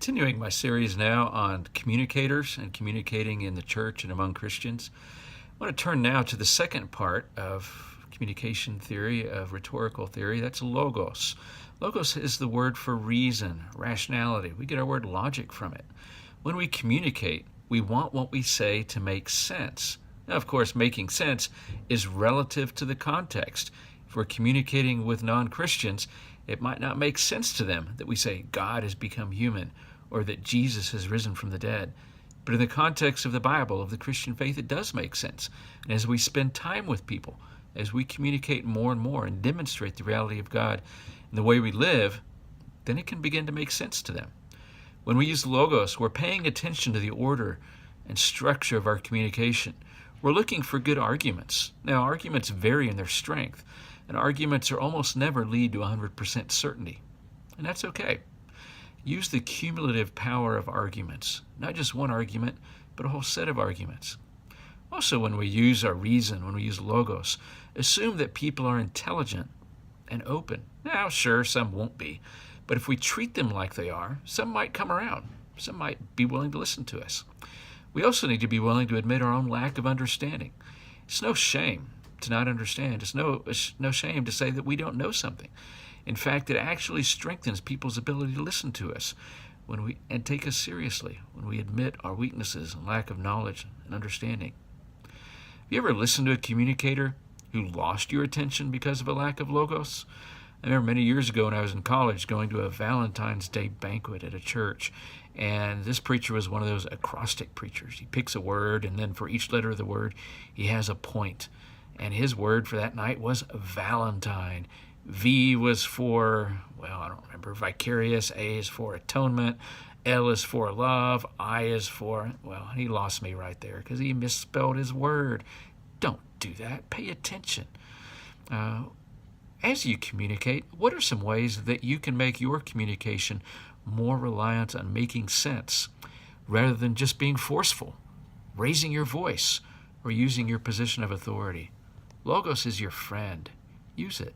Continuing my series now on communicators and communicating in the church and among Christians, I want to turn now to the second part of communication theory, of rhetorical theory. That's logos. Logos is the word for reason, rationality. We get our word logic from it. When we communicate, we want what we say to make sense. Now, of course, making sense is relative to the context. If we're communicating with non-Christians, it might not make sense to them that we say God has become human or that Jesus has risen from the dead. But in the context of the Bible, of the Christian faith, it does make sense. And as we spend time with people, as we communicate more and more and demonstrate the reality of God in the way we live, then it can begin to make sense to them. When we use logos, we're paying attention to the order and structure of our communication. We're looking for good arguments. Now, arguments vary in their strength, and arguments are almost never lead to 100% certainty. And that's okay. Use the cumulative power of arguments, not just one argument, but a whole set of arguments. Also, when we use our reason, when we use logos, assume that people are intelligent and open. Now, sure, some won't be, but if we treat them like they are, some might come around. Some might be willing to listen to us. We also need to be willing to admit our own lack of understanding. It's no shame to not understand. It's no shame to say that we don't know something. In fact, it actually strengthens people's ability to listen to us and take us seriously when we admit our weaknesses and lack of knowledge and understanding. Have you ever listened to a communicator who lost your attention because of a lack of logos? I remember many years ago when I was in college going to a Valentine's Day banquet at a church, and this preacher was one of those acrostic preachers. He picks a word, and then for each letter of the word, he has a point. And his word for that night was Valentine. V was for, I don't remember, vicarious. A is for atonement. L is for love. I is for, he lost me right there because he misspelled his word. Don't do that. Pay attention. As you communicate, what are some ways that you can make your communication more reliant on making sense rather than just being forceful, raising your voice, or using your position of authority? Logos is your friend. Use it.